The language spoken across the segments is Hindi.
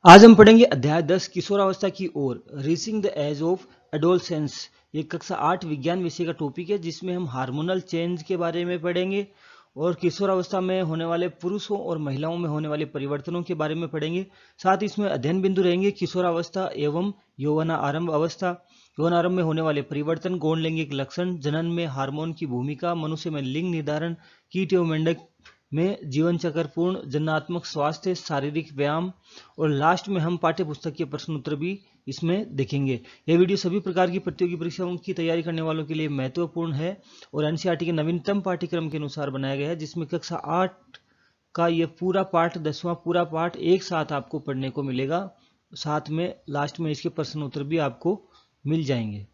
आज हम पढ़ेंगे अध्याय 10 किशोरावस्था की ओर reaching the age of adolescence. ये कक्षा 8 विज्ञान विषय का टॉपिक है जिसमें हम हार्मोनल चेंज के बारे में पढ़ेंगे और किशोरावस्था में होने वाले पुरुषों और महिलाओं में होने वाले परिवर्तनों के बारे में पढ़ेंगे। साथ ही इसमें अध्ययन बिंदु रहेंगे किशोरावस्था एवं यौवन आरंभ अवस्था, यौन आरंभ में होने वाले परिवर्तन, गौण लैंगिक लक्षण, जनन में हार्मोन की भूमिका, मनुष्य में लिंग निर्धारण, कीट एवं मेंढक में जीवन चक्र पूर्ण, जन्नात्मक स्वास्थ्य, शारीरिक व्यायाम और लास्ट में हम पाठ्य पुस्तक के प्रश्न उत्तर भी इसमें देखेंगे। यह वीडियो सभी प्रकार की प्रतियोगी परीक्षाओं की तैयारी करने वालों के लिए महत्वपूर्ण है और एनसीईआरटी के नवीनतम पाठ्यक्रम के अनुसार बनाया गया है, जिसमें कक्षा 8 का यह पूरा पाठ 10वां पूरा पाठ एक साथ आपको पढ़ने को मिलेगा। साथ में लास्ट में इसके प्रश्न उत्तर भी आपको मिल जाएंगे।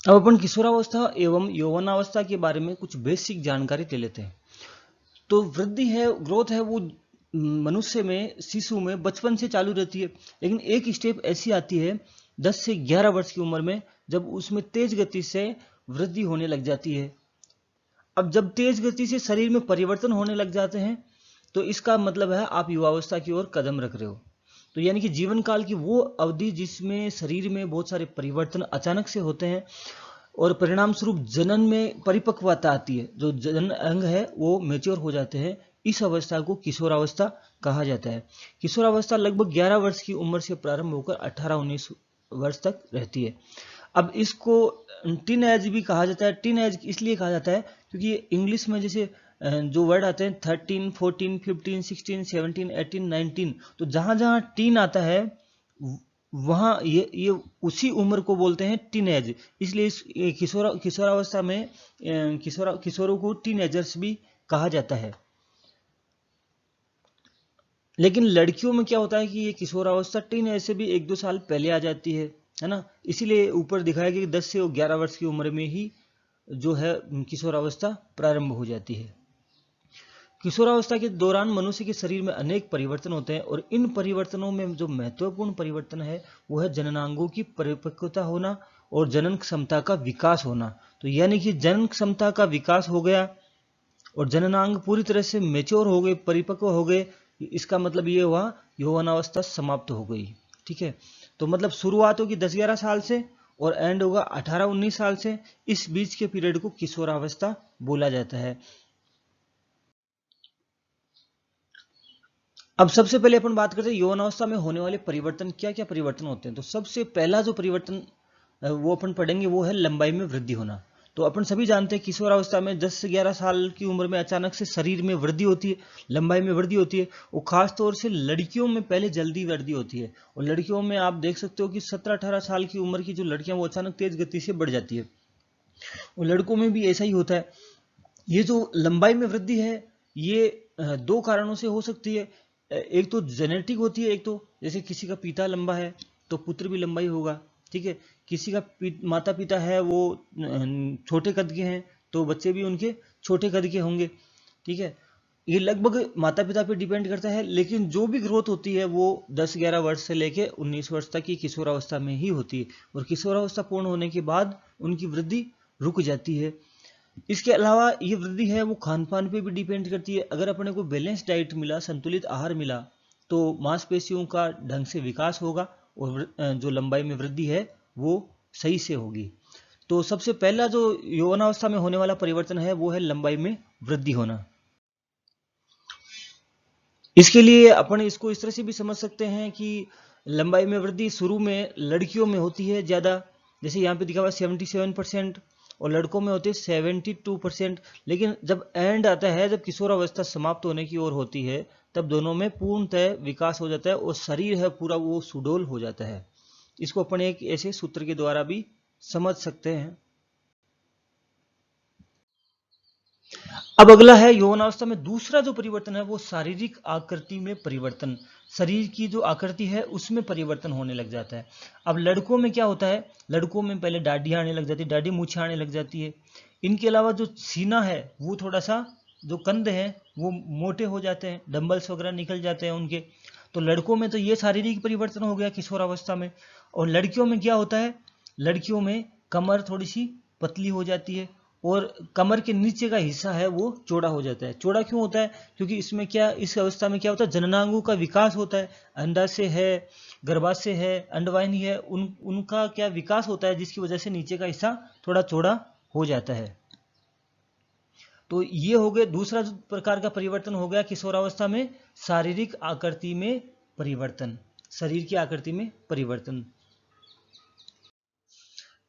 अब अपन किशोरावस्था एवं यौवनावस्था के बारे में कुछ बेसिक जानकारी ले लेते हैं। तो वृद्धि है, ग्रोथ है, वो मनुष्य में, शिशु में बचपन से चालू रहती है, लेकिन एक स्टेप ऐसी आती है 10 से 11 वर्ष की उम्र में, जब उसमें तेज गति से वृद्धि होने लग जाती है। अब जब तेज गति से शरीर में परिवर्तन होने लग जाते हैं तो इसका मतलब है आप युवावस्था की ओर कदम रख रहे हो। तो यानी कि जीवन काल की वो अवधि जिसमें शरीर में बहुत सारे परिवर्तन अचानक से होते हैं और परिणाम स्वरूप जनन में परिपक्वता आती है, जो जनन अंग है वो मेच्योर हो जाते हैं। इस अवस्था को किशोरावस्था कहा जाता है। किशोरावस्था लगभग 11 वर्ष की उम्र से प्रारंभ होकर 18-19 वर्ष तक रहती है। अब इसको टीन एज भी कहा जाता है। टीन एज इसलिए कहा जाता है क्योंकि इंग्लिश में जैसे जो वर्ड आते हैं 13, 14, 15, 16, 17, 18, 19, तो जहां जहां टीन आता है वहां ये उसी उम्र को बोलते हैं टीनेज। इसलिए इस किशोरावस्था में किशोरों को टीनेजर्स भी कहा जाता है। लेकिन लड़कियों में क्या होता है कि ये किशोरावस्था टीनेज से भी 1-2 साल पहले आ जाती है ना। इसीलिए ऊपर दिखाया गया कि 10 से 11 वर्ष की उम्र में ही जो है किशोरावस्था प्रारंभ हो जाती है। किशोरावस्था के दौरान मनुष्य के शरीर में अनेक परिवर्तन होते हैं और इन परिवर्तनों में जो महत्वपूर्ण परिवर्तन है वो है जननांगों की परिपक्वता होना और जनन क्षमता का विकास होना। तो यानी कि जनन क्षमता का विकास हो गया और जननांग पूरी तरह से मेच्योर हो गए, परिपक्व हो गए, इसका मतलब ये हुआ यौवनावस्था समाप्त हो गई। ठीक है, तो मतलब शुरुआत होगी 10-11 साल से और एंड होगा 18-19 साल से। इस बीच के पीरियड को किशोरावस्था बोला जाता है। अब सबसे पहले अपन बात करते हैं यौवनावस्था में होने वाले परिवर्तन, क्या क्या परिवर्तन होते हैं। तो सबसे पहला जो परिवर्तन वो अपन पढ़ेंगे वो है लंबाई में वृद्धि होना। तो अपन सभी जानते हैं किशोरावस्था में 10 से 11 साल की उम्र में अचानक से शरीर में वृद्धि होती है, लंबाई में वृद्धि होती है। और खास तौर से लड़कियों में पहले जल्दी वृद्धि होती है और लड़कियों में आप देख सकते हो कि 17-18 साल की उम्र की जो लड़कियां वो अचानक तेज गति से बढ़ जाती है और लड़कों में भी ऐसा ही होता है। ये जो लंबाई में वृद्धि है ये दो कारणों से हो सकती है। एक तो जेनेटिक होती है, एक तो जैसे किसी का पिता लंबा है तो पुत्र भी लंबा ही होगा। ठीक है, किसी का माता पिता है वो छोटे कद के हैं तो बच्चे भी उनके छोटे कद के होंगे। ठीक है, ये लगभग माता पिता पे डिपेंड करता है, लेकिन जो भी ग्रोथ होती है वो 10-11 वर्ष से लेके 19 वर्ष तक की किशोरावस्था में ही होती है और किशोरावस्था पूर्ण होने के बाद उनकी वृद्धि रुक जाती है। इसके अलावा ये वृद्धि है वो खान पान पे भी डिपेंड करती है। अगर अपने को बैलेंस डाइट मिला, संतुलित आहार मिला, तो मांसपेशियों का ढंग से विकास होगा और जो लंबाई में वृद्धि है वो सही से होगी। तो सबसे पहला जो यौवनावस्था में होने वाला परिवर्तन है वो है लंबाई में वृद्धि होना। इसके लिए अपन इसको इस तरह से भी समझ सकते हैं कि लंबाई में वृद्धि शुरू में लड़कियों में होती है ज्यादा, जैसे यहाँ पे दिखा हुआ 77%, और लड़कों में होती है 72%। लेकिन जब एंड आता है, जब किशोरावस्था समाप्त होने की ओर होती है, तब दोनों में पूर्णतः विकास हो जाता है और शरीर है पूरा वो सुडौल हो जाता है। इसको अपन एक ऐसे सूत्र के द्वारा भी समझ सकते हैं। अब अगला है यौवनावस्था में दूसरा जो परिवर्तन है वो शारीरिक आकृति में परिवर्तन। शरीर की जो आकृति है उसमें परिवर्तन होने लग जाता है। अब लड़कों में क्या होता है, लड़कों में पहले दाढ़ी आने लग जाती है, दाढ़ी मूछें आने लग जाती है। इनके अलावा जो सीना है वो थोड़ा सा, जो कंध है वो मोटे हो जाते हैं, डंबल्स वगैरह निकल जाते हैं उनके। तो लड़कों में तो ये शारीरिक परिवर्तन हो गया किशोरावस्था में। और लड़कियों में क्या होता है, लड़कियों में कमर थोड़ी सी पतली हो जाती है और कमर के नीचे का हिस्सा है वो चौड़ा हो जाता है। चौड़ा क्यों होता है? क्योंकि इसमें क्या, इस अवस्था में क्या होता है, जननांगों का विकास होता है। अंडाशय है, गर्भाशय है, अंडवाहिनी है, उनका क्या विकास होता है, जिसकी वजह से नीचे का हिस्सा थोड़ा चौड़ा हो जाता है। तो ये हो गए दूसरा प्रकार का परिवर्तन हो गया किशोरावस्था में, शारीरिक आकृति में परिवर्तन, शरीर की आकृति में परिवर्तन।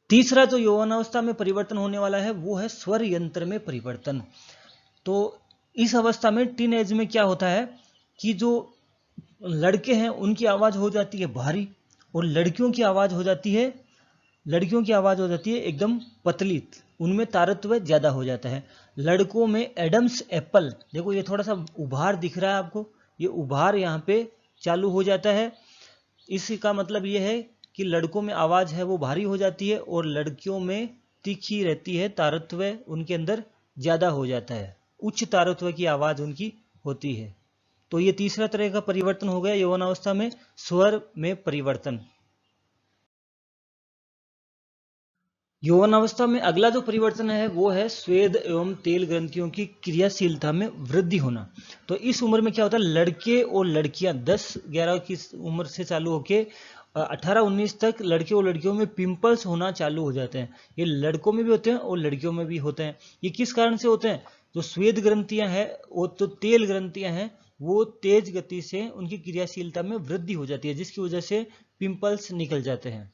तीसरा जो यौवनावस्था में परिवर्तन होने वाला है वो है स्वर यंत्र में परिवर्तन। तो इस अवस्था में टीन एज में क्या होता है कि जो लड़के हैं उनकी आवाज हो जाती है भारी, और लड़कियों की आवाज हो जाती है एकदम पतली, उनमें तारतम्य ज्यादा हो जाता है। लड़कों में एडम्स एप्पल, देखो ये थोड़ा सा उभार दिख रहा है आपको, ये उभार यहाँ पे चालू हो जाता है। इसका मतलब ये है कि लड़कों में आवाज है वो भारी हो जाती है और लड़कियों में तीखी रहती है, तारतम्य उनके अंदर ज्यादा हो जाता है, उच्च तारतम्य की आवाज उनकी होती है। तो ये तीसरा तरह का परिवर्तन हो गया यौवनावस्था में, स्वर में परिवर्तन। यौवनावस्था में अगला जो परिवर्तन है वो है स्वेद एवं तेल ग्रंथियों की क्रियाशीलता में वृद्धि होना। तो इस उम्र में क्या होता है, लड़के और लड़कियां 10-11 की उम्र से चालू होके 18-19 तक लड़के और लड़कियों में पिंपल्स होना चालू हो जाते हैं। ये लड़कों में भी होते हैं और लड़कियों में भी होते हैं। ये किस कारण से होते हैं? जो स्वेद ग्रंथियां हैं, वो तो तेल ग्रंथियां हैं, वो तेज गति से उनकी क्रियाशीलता में वृद्धि हो जाती है, जिसकी वजह से पिंपल्स निकल जाते हैं।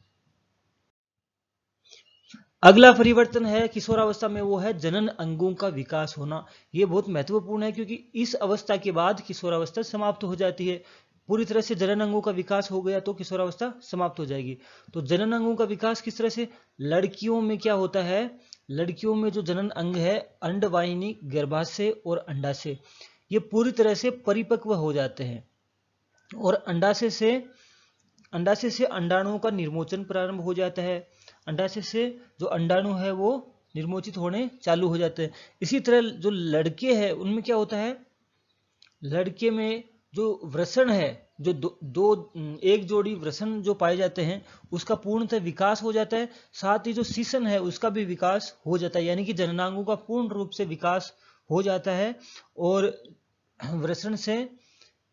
अगला परिवर्तन है किशोरावस्था में, वो है जनन अंगों का विकास होना। ये बहुत महत्वपूर्ण है क्योंकि इस अवस्था के बाद किशोरावस्था समाप्त हो जाती है। पूरी तरह से जनन अंगों का विकास हो गया तो किशोरावस्था समाप्त हो जाएगी। तो जनन अंगों का विकास किस तरह से? लड़कियों में क्या होता है, लड़कियों में जो जनन अंग है, अंडवाहिनी, गर्भाशय और अंडाशय, ये पूरी तरह से परिपक्व हो जाते हैं और अंडाशय से अंडाणुओं का निर्मोचन प्रारंभ हो जाता है। अंडाशय से जो अंडाणु है वो निर्मोचित होने चालू हो जाते हैं। इसी तरह जो लड़के हैं उनमें क्या होता है, लड़के में जो वृषण है, जो एक जोड़ी वृषण जो पाए जाते हैं उसका पूर्णतः विकास हो जाता है। साथ ही जो सीसन है उसका भी विकास हो जाता है, यानी कि जननांगों का पूर्ण रूप से विकास हो जाता है और वृषण से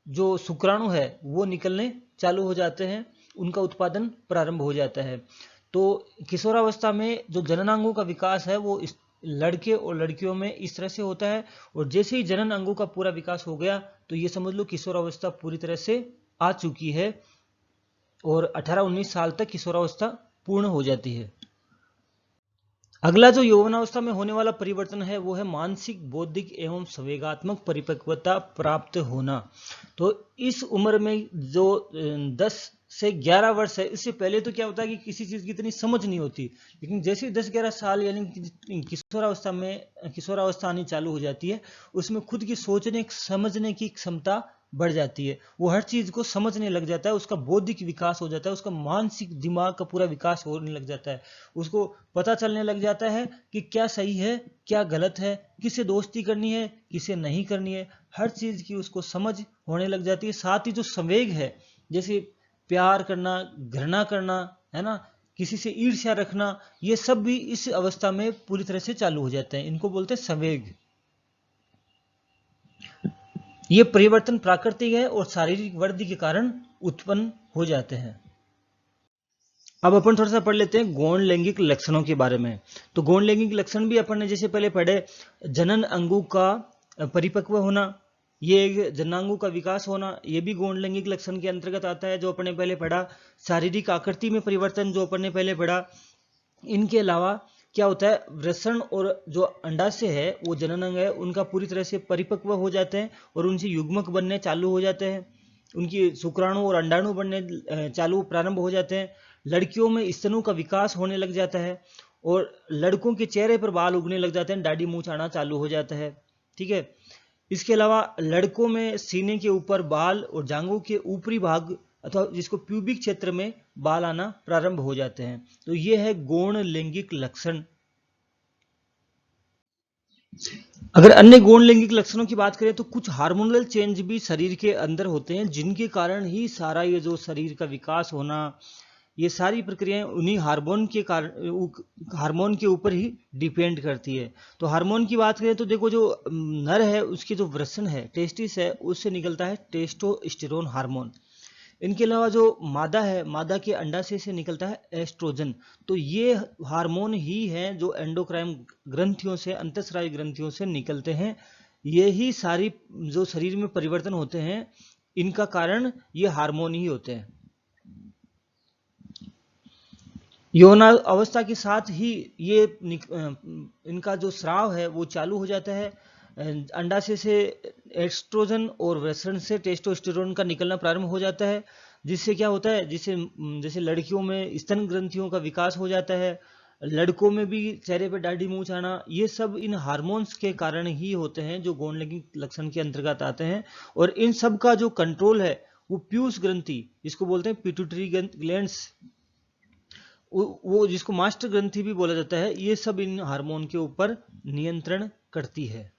जो शुक्राणु है वो निकलने चालू हो जाते हैं, उनका उत्पादन प्रारंभ हो जाता है। तो किशोरावस्था में जो जननांगों का विकास है वो लड़के और लड़कियों में इस तरह से होता है, और जैसे ही जनन अंगों का पूरा विकास हो गया तो ये समझ लो किशोरावस्था पूरी तरह से आ चुकी है और 18-19 साल तक किशोरावस्था पूर्ण हो जाती है। अगला जो यौवनावस्था में होने वाला परिवर्तन है वो है मानसिक, बौद्धिक एवं संवेगात्मक परिपक्वता प्राप्त होना। तो इस उम्र में जो 10 से 11 वर्ष है, इससे पहले तो क्या होता है कि किसी चीज की इतनी समझ नहीं होती, लेकिन जैसे ही 10-11 साल यानी किशोरावस्था आनी चालू हो जाती है, उसमें खुद की सोचने समझने की क्षमता बढ़ जाती है। वो हर चीज को समझने लग जाता है, उसका बौद्धिक विकास हो जाता है, उसका मानसिक दिमाग का पूरा विकास होने लग जाता है। उसको पता चलने लग जाता है कि क्या सही है, क्या गलत है, किसे दोस्ती करनी है, किसे नहीं करनी है, हर चीज की उसको समझ होने लग जाती है। साथ ही जो संवेग है, जैसे प्यार करना, घृणा करना, है ना, किसी से ईर्ष्या रखना, ये सब भी इस अवस्था में पूरी तरह से चालू हो जाते हैं। इनको बोलते हैं संवेग। ये परिवर्तन प्राकृतिक है और शारीरिक वृद्धि के कारण उत्पन्न हो जाते हैं। अब अपन थोड़ा सा पढ़ लेते हैं गौण लैंगिक लक्षणों के बारे में। तो गौण लैंगिक लक्षण भी अपन ने जैसे पहले पढ़े, जनन अंगों का परिपक्व होना, ये जननांगों का विकास होना, ये भी गौण लैंगिक लक्षण के अंतर्गत आता है जो अपन ने पहले पढ़ा। शारीरिक आकृति में परिवर्तन जो अपन ने पहले पढ़ा। इनके अलावा क्या होता है, वृषण और जो अंडाशय है, वो जनन अंग है, उनका पूरी तरह से परिपक्व हो जाते हैं और उनसे युग्मक बनने चालू हो जाते हैं, उनकी शुक्राणु और अंडाणु बनने चालू प्रारंभ हो जाते हैं। लड़कियों में स्तनों का विकास होने लग जाता है और लड़कों के चेहरे पर बाल उगने लग जाते हैं, दाढ़ी मूंछ आना चालू हो जाता है। ठीक है। इसके अलावा लड़कों में सीने के ऊपर बाल और जांघों के ऊपरी भाग अथवा जिसको प्यूबिक क्षेत्र में बाल आना प्रारंभ हो जाते हैं। तो ये है गौण लैंगिक लक्षण। अगर अन्य गौण लैंगिक लक्षणों की बात करें तो कुछ हार्मोनल चेंज भी शरीर के अंदर होते हैं, जिनके कारण ही सारा ये जो शरीर का विकास होना, ये सारी प्रक्रियाएं उन्हीं हार्मोन के कारण, हार्मोन के ऊपर ही डिपेंड करती है। तो हार्मोन की बात करें तो देखो, जो नर है उसकी जो वृषण है, टेस्टिस है, उससे निकलता है टेस्टोस्टेरोन हार्मोन। इनके अलावा जो मादा है, मादा के अंडाशय से निकलता है एस्ट्रोजन। तो ये हार्मोन ही हैं जो एंडोक्राइन ग्रंथियों से, अंतःस्रावी ग्रंथियों से निकलते हैं। ये ही सारी जो शरीर में परिवर्तन होते हैं, इनका कारण ये हार्मोन ही होते हैं। यौन अवस्था के साथ ही ये इनका जो स्राव है वो चालू हो जाता है। अंडाशय से एस्ट्रोजन और वृषण से टेस्टोस्टेरोन का निकलना प्रारंभ हो जाता है, जिससे क्या होता है, जैसे लड़कियों में स्तन ग्रंथियों का विकास हो जाता है, लड़कों में भी चेहरे पे दाढ़ी मूंछ आना, ये सब इन हार्मोन्स के कारण ही होते हैं जो गौण लैंगिक लक्षण के अंतर्गत आते हैं। और इन सब का जो कंट्रोल है वो पीयूष ग्रंथि, जिसको बोलते हैं पिट्यूटरी ग्लैंड्स, वो जिसको मास्टर ग्रंथि भी बोला जाता है, ये सब इन हार्मोन के ऊपर नियंत्रण करती है।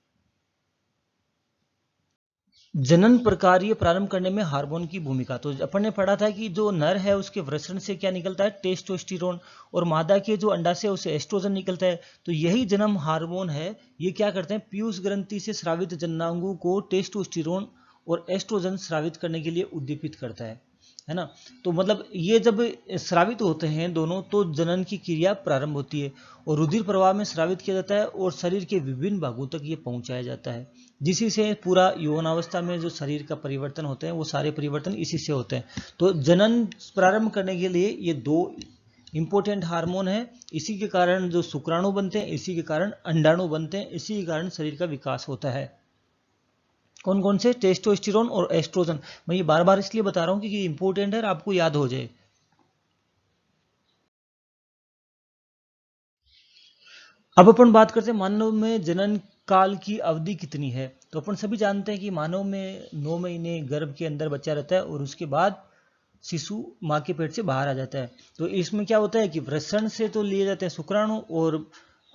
जनन प्रक्रिया प्रारंभ करने में हार्मोन की भूमिका, तो अपन ने पढ़ा था कि जो नर है उसके वृषण से क्या निकलता है, टेस्टोस्टेरोन, और मादा के जो अंडाशय है उसे एस्ट्रोजन निकलता है। तो यही जन्म हार्मोन है, ये क्या करते हैं, पीयूष ग्रंथि से स्रावित जननांगों को टेस्टोस्टेरोन और एस्ट्रोजन स्रावित करने के लिए उद्दीपित करता है ना। तो मतलब ये जब स्रावित होते हैं दोनों, तो जनन की क्रिया प्रारंभ होती है और रुधिर प्रवाह में स्रावित किया जाता है और शरीर के विभिन्न भागों तक ये पहुंचाया जाता है, जिसी से पूरा यौवनावस्था में जो शरीर का परिवर्तन होते हैं वो सारे परिवर्तन इसी से होते हैं। तो जनन प्रारंभ करने के लिए ये दो इंपॉर्टेंट हार्मोन है, इसी के कारण जो शुक्राणु बनते हैं, इसी के कारण अंडाणु बनते हैं, इसी के कारण शरीर का विकास होता है। कौन कौन से, टेस्टोस्टेरोन और एस्ट्रोजन। मैं ये बार बार इसलिए बता रहा हूँ क्योंकि इंपॉर्टेंट है, आपको याद हो जाए। अब अपन बात करते हैं मानव में जनन काल की अवधि कितनी है। तो अपन सभी जानते हैं कि मानव में 9 महीने गर्भ के अंदर बच्चा रहता है और उसके बाद शिशु माँ के पेट से बाहर आ जाता है। तो इसमें क्या होता है कि वृषण से तो लिए जाते हैं शुक्राणु और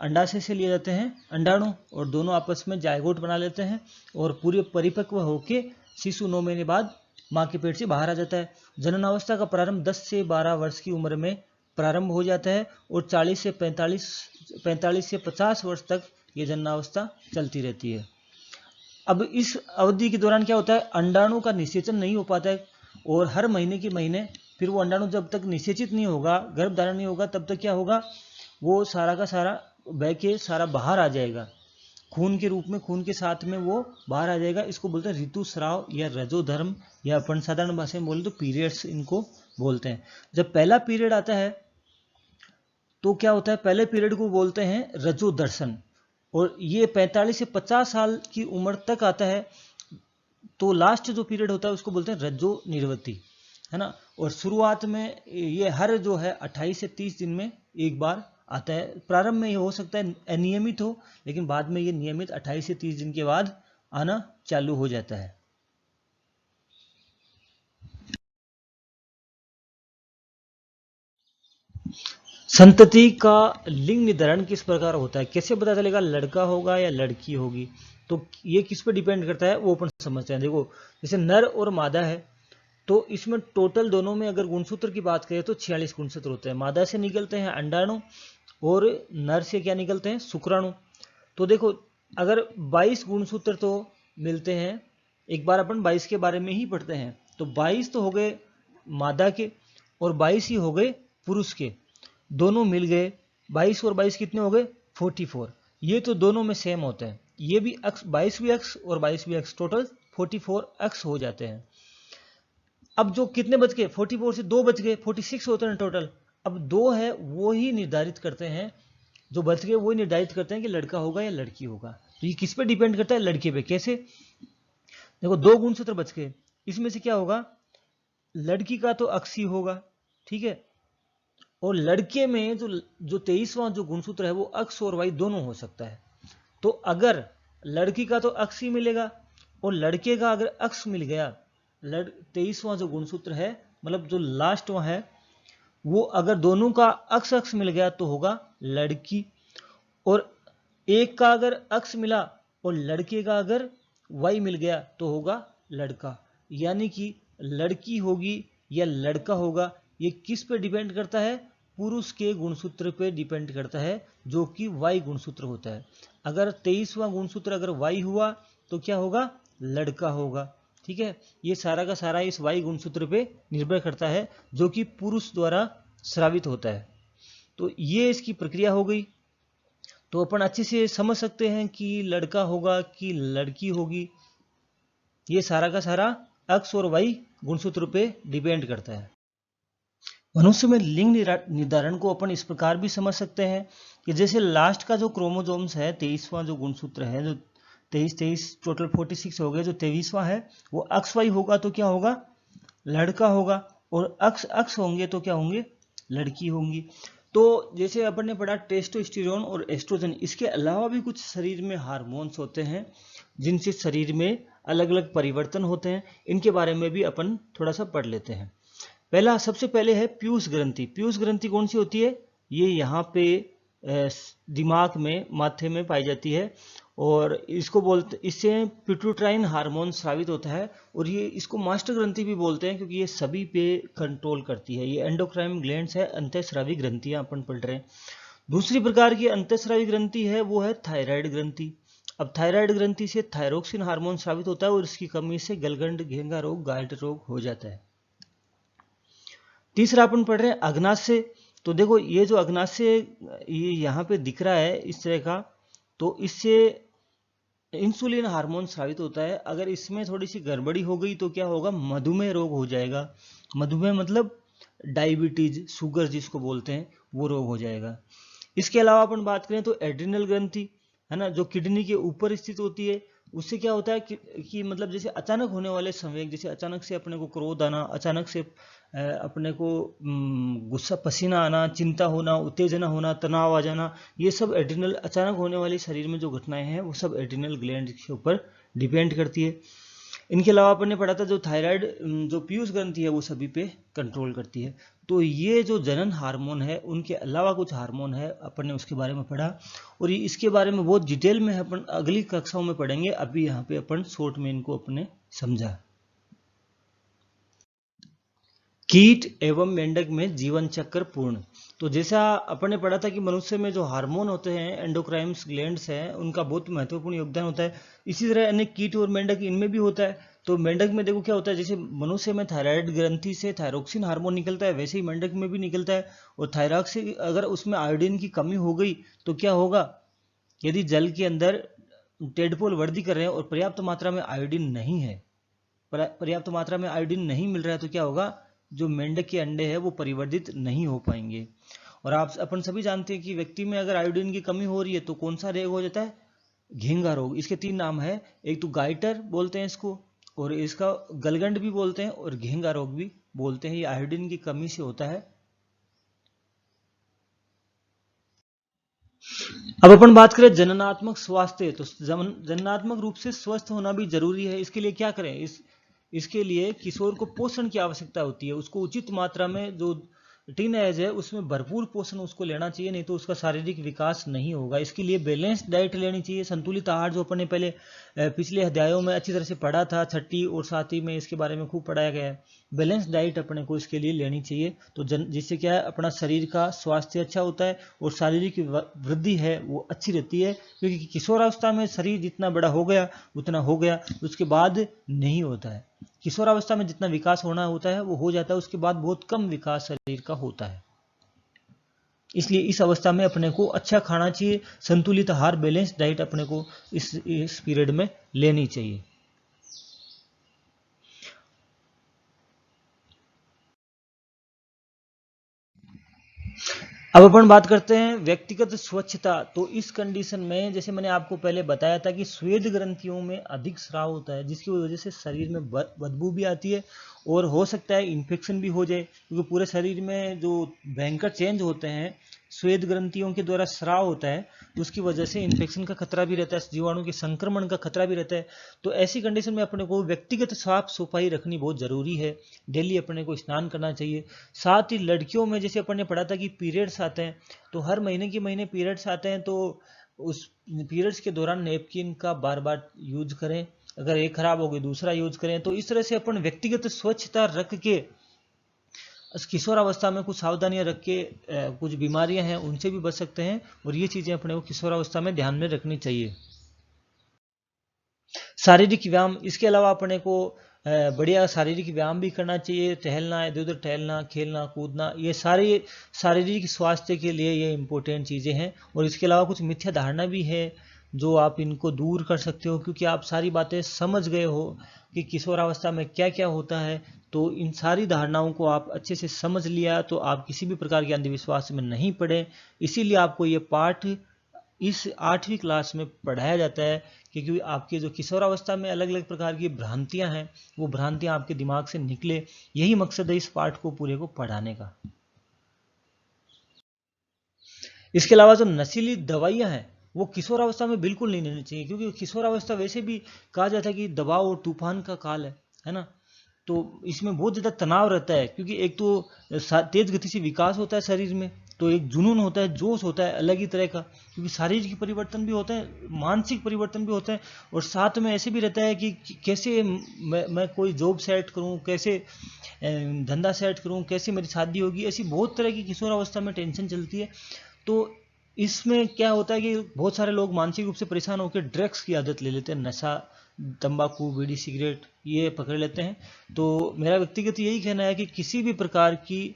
अंडाशय से लिए जाते हैं अंडाणु, और दोनों आपस में जायगोट बना लेते हैं और पूरे परिपक्व होके शिशु 9 महीने बाद माँ के पेट से बाहर आ जाता है। जननावस्था का प्रारंभ 10 से 12 वर्ष की उम्र में प्रारंभ हो जाता है और 40 से 45 से 50 वर्ष तक ये जननावस्था चलती रहती है। अब इस अवधि के दौरान क्या होता है, अंडाणु का निषेचन नहीं हो पाता है और हर महीने के महीने फिर वो अंडाणु जब तक निषेचित नहीं होगा, गर्भ धारण नहीं होगा, तब तक क्या होगा, वो सारा का सारा बह के सारा बाहर आ जाएगा, खून के रूप में, खून के साथ में वो बाहर आ जाएगा। इसको बोलते हैं ऋतुस्राव या रजोधर्म, या अपन साधारण भाषा में बोले तो पीरियड्स इनको बोलते हैं। जब पहला पीरियड आता है तो क्या होता है, पहले पीरियड को बोलते हैं रजोदर्शन, और ये 45 से 50 साल की उम्र तक आता है। तो लास्ट जो पीरियड होता है उसको बोलते हैं रजो निर्वृत्ति, है ना। और शुरुआत में ये हर जो है 28 से 30 दिन में एक बार आता है। प्रारंभ में ये हो सकता है अनियमित हो, लेकिन बाद में ये नियमित 28 से 30 दिन के बाद आना चालू हो जाता है। संतति का लिंग निर्धारण किस प्रकार होता है, कैसे पता चलेगा लड़का होगा या लड़की होगी, तो ये किस पर डिपेंड करता है वो अपन समझते हैं। देखो, जैसे नर और मादा है तो इसमें टोटल दोनों में अगर गुणसूत्र की बात करें तो 46 गुणसूत्र होते हैं। मादा से निकलते हैं अंडाणु और नर से क्या निकलते हैं, शुक्राणु। तो देखो, अगर 22 गुणसूत्र तो मिलते हैं, एक बार अपन 22 के बारे में ही पढ़ते हैं, तो 22 तो हो गए मादा के और 22 ही हो गए पुरुष के, दोनों मिल गए 22 और 22 कितने हो गए, 44। ये तो दोनों में सेम होते हैं, ये भी अक्स 22 भी अक्स और 22 भी अक्स, टोटल 44 अक्स हो जाते हैं। अब जो कितने बच गए, 44 से 2 बच गए, 46 होते हैं टोटल। अब 2 है वो ही निर्धारित करते हैं, जो बच गए वो ही निर्धारित करते हैं कि लड़का होगा या लड़की होगा। तो ये किस पे डिपेंड करता है, लड़के पे। कैसे, देखो 2 गुणसूत्र बच गए, इसमें से क्या होगा, लड़की का तो अक्स ही होगा, ठीक है, और लड़के में जो 23वां जो गुणसूत्र है वो अक्स और वाई दोनों हो सकता है। तो अगर लड़की का तो अक्स ही मिलेगा और लड़के का अगर अक्स मिल गया, 23वां जो गुणसूत्र है, मतलब जो लास्ट वहां है, वो अगर दोनों का अक्स अक्स मिल गया तो होगा लड़की, और एक का अगर अक्स मिला और लड़के का अगर वाई मिल गया तो होगा लड़का। यानी कि लड़की होगी या लड़का होगा, ये किस पे डिपेंड करता है? पुरुष के गुणसूत्र पे डिपेंड करता है, जो कि वाई गुणसूत्र होता है। अगर 23वां गुणसूत्र अगर वाई हुआ तो क्या होगा? लड़का होगा। ठीक है, ये सारा का सारा इस वाई गुणसूत्र पे निर्भर करता है, जो कि पुरुष द्वारा स्रावित होता है। तो ये इसकी प्रक्रिया हो गई। तो अपन अच्छे से समझ सकते हैं कि लड़का होगा कि लड़की होगी, ये सारा का सारा एक्स और वाई गुणसूत्र पे डिपेंड करता है। मनुष्य में लिंग निर्धारण को अपन इस प्रकार भी समझ सकते हैं कि जैसे लास्ट का जो क्रोमोसोम्स है, 23वां जो गुणसूत्र है, जो 23 टोटल 46 हो गए, जो 23वां है वो एक्स वाई होगा तो क्या होगा? लड़का होगा। और एक्स एक्स होंगे तो क्या होंगे? लड़की होंगी। तो जैसे अपन ने पढ़ा टेस्टोस्टेरोन और एस्ट्रोजन, इसके अलावा भी कुछ शरीर में हार्मोन्स होते हैं जिनसे शरीर में अलग अलग परिवर्तन होते हैं। इनके बारे में भी अपन थोड़ा सा पढ़ लेते हैं। पहला सबसे पहले है पीयूष ग्रंथि। पीयूष ग्रंथि कौन सी होती है? ये यहाँ पे दिमाग में, माथे में पाई जाती है और इसको बोलते, इससे पिट्यूटाइन हार्मोन स्रावित होता है और ये इसको मास्टर ग्रंथि भी बोलते हैं क्योंकि ये सभी पे कंट्रोल करती है। ये एंडोक्राइन ग्लैंड्स है, अंतःस्रावी ग्रंथियां अपन पढ़ रहे हैं। दूसरी प्रकार की अंतःस्रावी ग्रंथि है वो है थायराइड ग्रंथि। अब थायराइड ग्रंथि से थायरोक्सिन हार्मोन स्रावित होता है और इसकी कमी से गलगंड, घेंगा रोग, गार्ड रोग हो जाता है। तीसरा अपन पढ़ रहे हैं अग्नाशय। तो देखो ये जो अग्नाशय ये यहाँ पे दिख रहा है इस तरह का, तो इससे इंसुलिन हार्मोन स्रावित होता है। अगर इसमें थोड़ी सी गड़बड़ी हो गई तो क्या होगा? मधुमेह रोग हो जाएगा। मधुमेह मतलब डायबिटीज, शुगर जिसको बोलते हैं, वो रोग हो जाएगा। इसके अलावा अपन बात करें तो एड्रिनल ग्रंथि है ना, जो किडनी के ऊपर स्थित होती है। उससे क्या होता है कि मतलब जैसे अचानक होने वाले संवेग, जैसे अचानक से अपने को क्रोध आना, अचानक से अपने को गुस्सा, पसीना आना, चिंता होना, उत्तेजना होना, तनाव आ जाना, ये सब एड्रिनल, अचानक होने वाली शरीर में जो घटनाएं हैं वो सब एड्रिनल ग्लैंड के ऊपर डिपेंड करती है। इनके अलावा अपन ने पढ़ा था जो थायराइड, जो पीयूष ग्रंथि है वो सभी पे कंट्रोल करती है। तो ये जो जनन हार्मोन है, उनके अलावा कुछ हार्मोन है, अपन ने उसके बारे में पढ़ा और इसके बारे में बहुत डिटेल में अपन अगली कक्षाओं में पढ़ेंगे। अभी यहाँ पे अपन शॉर्ट में इनको अपने समझा। कीट एवं मेंढक में जीवन चक्र पूर्ण। तो जैसा अपन ने पढ़ा था कि मनुष्य में जो हार्मोन होते हैं, एंडोक्राइन्स ग्लैंड्स हैं, उनका बहुत महत्वपूर्ण योगदान होता है। इसी तरह अन्य कीट और मेंढक, इनमें भी होता है। तो मेंढक में देखो क्या होता है, जैसे मनुष्य में थायराइड ग्रंथि से थायरोक्सिन हार्मोन निकलता है, वैसे ही मेंढक में भी निकलता है। और थायरॉक्सिन, अगर उसमें आयोडीन की कमी हो गई तो क्या होगा? यदि जल के अंदर टेडपोल वृद्धि कर रहे हैं और पर्याप्त मात्रा में आयोडीन नहीं है, पर्याप्त मात्रा में आयोडीन नहीं मिल रहा है, तो क्या होगा? जो मेंढक के अंडे हैं वो परिवर्धित नहीं हो पाएंगे। और आप अपन सभी जानते हैं कि व्यक्ति में अगर आयोडीन की कमी हो रही है तो कौन सा रोग हो जाता है? घेंगा रोग। इसके 3 नाम है, एक तो गाइटर बोलते हैं इसको, और इसका गलगंड भी बोलते हैं और घेंगा रोग भी बोलते हैं। ये आयोडीन की कमी से होता है। अब अपन बात करें जननात्मक स्वास्थ्य। तो जननात्मक रूप से स्वस्थ होना भी जरूरी है। इसके लिए क्या करें? इसके लिए किशोर को पोषण की आवश्यकता होती है। उसको उचित मात्रा में, जो टीन एज है उसमें भरपूर पोषण उसको लेना चाहिए, नहीं तो उसका शारीरिक विकास नहीं होगा। इसके लिए बैलेंस्ड डाइट लेनी चाहिए, संतुलित आहार, जो अपन ने पहले पिछले अध्यायों में अच्छी तरह से पढ़ा था, 6ठी और 7वीं में इसके बारे में खूब पढ़ाया गया है। बैलेंस डाइट अपने को इसके लिए लेनी चाहिए, तो जिससे क्या है, अपना शरीर का स्वास्थ्य अच्छा होता है और शारीरिक वृद्धि है वो अच्छी रहती है। क्योंकि किशोरावस्था में शरीर जितना बड़ा हो गया उतना हो गया, उसके बाद नहीं होता है। किशोरावस्था में जितना विकास होना होता है वो हो जाता है, उसके बाद बहुत कम विकास शरीर का होता है। इसलिए इस अवस्था में अपने को अच्छा खाना चाहिए, संतुलित आहार, बैलेंस डाइट अपने को इस पीरियड में लेनी चाहिए। अब अपन बात करते हैं व्यक्तिगत स्वच्छता। तो इस कंडीशन में, जैसे मैंने आपको पहले बताया था कि स्वेद ग्रंथियों में अधिक स्राव होता है, जिसकी वजह से शरीर में बदबू भी आती है और हो सकता है इन्फेक्शन भी हो जाए, क्योंकि पूरे शरीर में जो भयंकर चेंज होते हैं, स्वेद ग्रंथियों के द्वारा स्राव होता है, उसकी वजह से इन्फेक्शन का खतरा भी रहता है, जीवाणु के संक्रमण का खतरा भी रहता है। तो ऐसी कंडीशन में अपने को व्यक्तिगत साफ सफाई रखनी बहुत जरूरी है। डेली अपने को स्नान करना चाहिए। साथ ही लड़कियों में, जैसे अपन ने पढ़ा था कि पीरियड्स आते हैं, तो हर महीने के महीने पीरियड्स आते हैं, तो उस पीरियड्स के दौरान नैपकिन का बार बार यूज करें। अगर एक खराब हो गई दूसरा यूज करें। तो इस तरह से अपन व्यक्तिगत स्वच्छता रख के किशोरावस्था में कुछ सावधानियां रख के कुछ बीमारियां हैं उनसे भी बच सकते हैं, और ये चीजें अपने को किशोरावस्था में ध्यान में रखनी चाहिए। शारीरिक व्यायाम, इसके अलावा अपने को बढ़िया शारीरिक व्यायाम भी करना चाहिए, टहलना, इधर उधर टहलना, खेलना कूदना, ये सारे शारीरिक स्वास्थ्य के लिए ये इंपॉर्टेंट चीज़ें हैं। और इसके अलावा कुछ मिथ्या धारणा भी है जो आप इनको दूर कर सकते हो, क्योंकि आप सारी बातें समझ गए हो कि किशोरावस्था में क्या क्या होता है, तो इन सारी धारणाओं को आप अच्छे से समझ लिया तो आप किसी भी प्रकार के अंधविश्वास में नहीं पड़े। इसीलिए आपको ये पाठ इस 8वीं क्लास में पढ़ाया जाता है, क्योंकि आपके जो किशोरावस्था में अलग अलग प्रकार की भ्रांतियां हैं, वो भ्रांतियां आपके दिमाग से निकले, यही मकसद है इस पाठ को पूरे को पढ़ाने का। इसके अलावा जो नशीली दवाइयां हैं वो किशोरावस्था में बिल्कुल नहीं लेनी चाहिए, क्योंकि किशोरावस्था वैसे भी कहा जाता है कि दबाव और तूफान का काल है ना। तो इसमें बहुत ज़्यादा तनाव रहता है, क्योंकि एक तो तेज गति से विकास होता है शरीर में, तो एक जुनून होता है, जोश होता है अलग ही तरह का, क्योंकि शारीरिक परिवर्तन भी होते हैं, मानसिक परिवर्तन भी होते हैं, और साथ में ऐसे भी रहता है कि कैसे मैं कोई जॉब सेट करूं, कैसे धंधा सेट करूं, कैसे मेरी शादी होगी, ऐसी बहुत तरह की किशोरावस्था में टेंशन चलती है। तो इसमें क्या होता है कि बहुत सारे लोग मानसिक रूप से परेशान होकर ड्रग्स की आदत ले लेते हैं, नशा, तंबाकू, बीड़ी, सिगरेट ये पकड़ लेते हैं। तो मेरा व्यक्तिगत यही कहना है कि किसी भी प्रकार की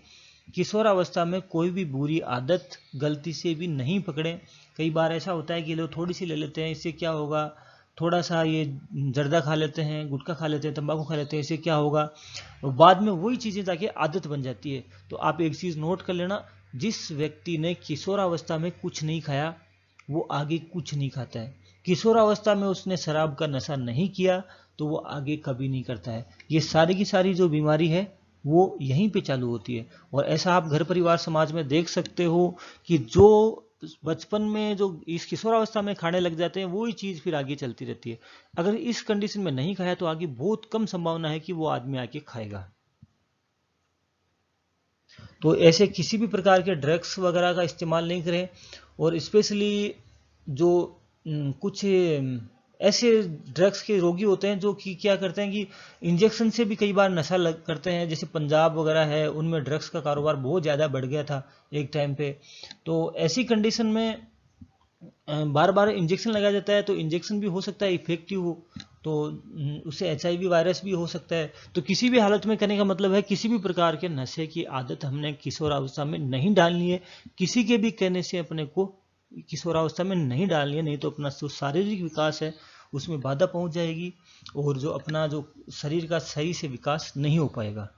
किशोरावस्था में कोई भी बुरी आदत गलती से भी नहीं पकड़ें। कई बार ऐसा होता है कि लोग थोड़ी सी ले लेते हैं, इससे क्या होगा, थोड़ा सा ये जर्दा खा लेते हैं, गुटखा खा लेते हैं, तंबाकू खा लेते हैं, इससे क्या होगा, बाद में वही चीज़ें जाके आदत बन जाती है। तो आप एक चीज़ नोट कर लेना, जिस व्यक्ति ने किशोरावस्था में कुछ नहीं खाया वो आगे कुछ नहीं खाता है। किशोरावस्था में उसने शराब का नशा नहीं किया तो वो आगे कभी नहीं करता है। ये सारी की सारी जो बीमारी है वो यहीं पे चालू होती है। और ऐसा आप घर परिवार समाज में देख सकते हो कि जो बचपन में जो इस किशोरावस्था में खाने लग जाते हैं वही चीज़ फिर आगे चलती रहती है। अगर इस कंडीशन में नहीं खाया तो आगे बहुत कम संभावना है कि वो आदमी आके खाएगा। तो ऐसे किसी भी प्रकार के ड्रग्स वगैरह का इस्तेमाल नहीं करें। और स्पेशली जो कुछ ऐसे ड्रग्स के रोगी होते हैं जो कि क्या करते हैं कि इंजेक्शन से भी कई बार नशा करते हैं, जैसे पंजाब वगैरह है उनमें ड्रग्स का कारोबार बहुत ज़्यादा बढ़ गया था एक टाइम पे। तो ऐसी कंडीशन में बार बार इंजेक्शन लगाया जाता है, तो इंजेक्शन भी हो सकता है इफेक्टिव हो, तो उससे HIV वायरस भी हो सकता है। तो किसी भी हालत में करने का मतलब है किसी भी प्रकार के नशे की आदत हमने किशोरावस्था में नहीं डालनी है, किसी के भी कहने से अपने को किशोरावस्था में नहीं डालनी है, नहीं तो अपना जो शारीरिक विकास है उसमें बाधा पहुंच जाएगी और जो अपना जो शरीर का सही से विकास नहीं हो पाएगा।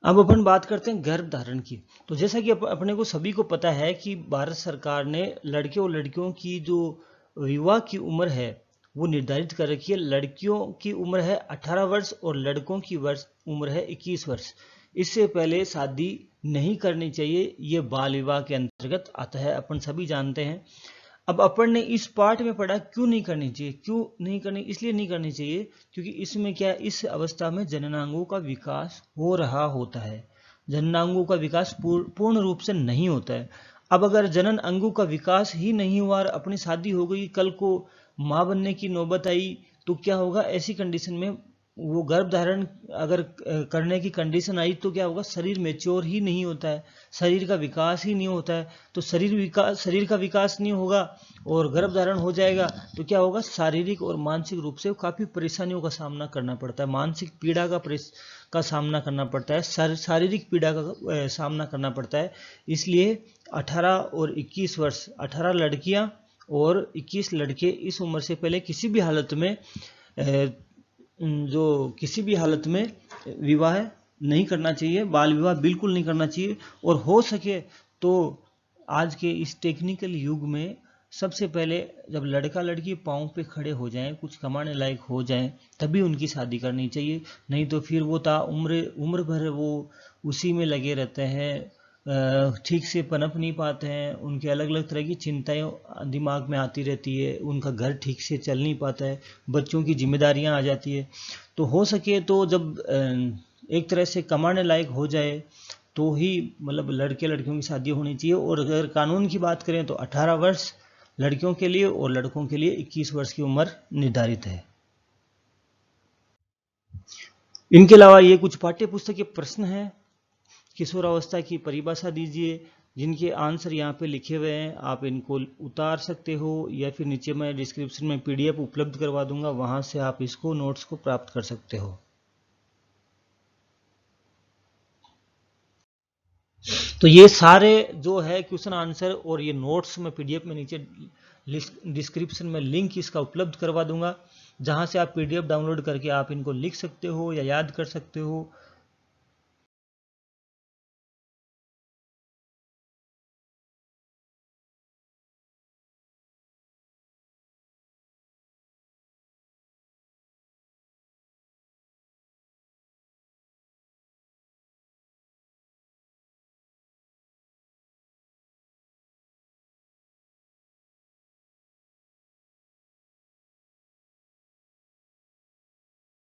अब अपन बात करते हैं गर्भ धारण की। तो जैसा कि अपने को सभी को पता है कि भारत सरकार ने लड़के और लड़कियों की जो विवाह की उम्र है वो निर्धारित कर रखी है। लड़कियों की उम्र है 18 वर्ष और लड़कों की उम्र है 21 वर्ष। इससे पहले शादी नहीं करनी चाहिए, ये बाल विवाह के अंतर्गत आता है, अपन सभी जानते हैं। अब अपन ने इस पार्ट में पढ़ा क्यों नहीं करनी चाहिए, क्यों नहीं करनी, इसलिए नहीं करनी चाहिए क्योंकि इसमें क्या है, इस अवस्था में जननांगों का विकास हो रहा होता है। जननांगों का विकास पूर्ण रूप से नहीं होता है। अब अगर जनन अंगों का विकास ही नहीं हुआ और अपनी शादी हो गई, कल को माँ बनने की नौबत आई तो क्या होगा, ऐसी कंडीशन में वो गर्भ धारण अगर करने की कंडीशन आई तो क्या होगा, शरीर मैच्योर ही नहीं होता है, शरीर का विकास ही नहीं होता है। तो शरीर का विकास नहीं होगा और गर्भ धारण हो जाएगा तो क्या होगा, शारीरिक और मानसिक रूप से काफ़ी परेशानियों का सामना करना पड़ता है, मानसिक पीड़ा का सामना करना पड़ता है, शारीरिक पीड़ा का सामना करना पड़ता है। इसलिए 18 और 21 वर्ष, 18 लड़कियां और 21 लड़के, इस उम्र से पहले किसी भी हालत में किसी भी हालत में विवाह नहीं करना चाहिए, बाल विवाह बिल्कुल नहीं करना चाहिए। और हो सके तो आज के इस टेक्निकल युग में सबसे पहले जब लड़का लड़की पाँव पे खड़े हो जाएं, कुछ कमाने लायक हो जाएं, तभी उनकी शादी करनी चाहिए। नहीं तो फिर वो उम्र भर वो उसी में लगे रहते हैं, ठीक से पनप नहीं पाते हैं, उनके अलग अलग तरह की चिंताएं दिमाग में आती रहती है, उनका घर ठीक से चल नहीं पाता है, बच्चों की जिम्मेदारियां आ जाती है। तो हो सके तो जब एक तरह से कमाने लायक हो जाए तो ही मतलब लड़के लड़कियों की शादी होनी चाहिए। और अगर कानून की बात करें तो 18 वर्ष लड़कियों के लिए और लड़कों के लिए 21 वर्ष की उम्र निर्धारित है। इनके अलावा ये कुछ पाठ्य पुस्तक के प्रश्न हैं किशोरावस्था की परिभाषा दीजिए। जिनके आंसर यहाँ पे लिखे हुए हैं आप इनको उतार सकते हो, या फिर नीचे मैं डिस्क्रिप्शन में PDF उपलब्ध करवा दूंगा, वहां से आप इसको नोट्स को प्राप्त कर सकते हो। तो ये सारे जो है क्वेश्चन आंसर और ये नोट्स मैं PDF में नीचे डिस्क्रिप्शन में लिंक इसका उपलब्ध करवा दूंगा, जहां से आप PDF डाउनलोड करके आप इनको लिख सकते हो या याद कर सकते हो।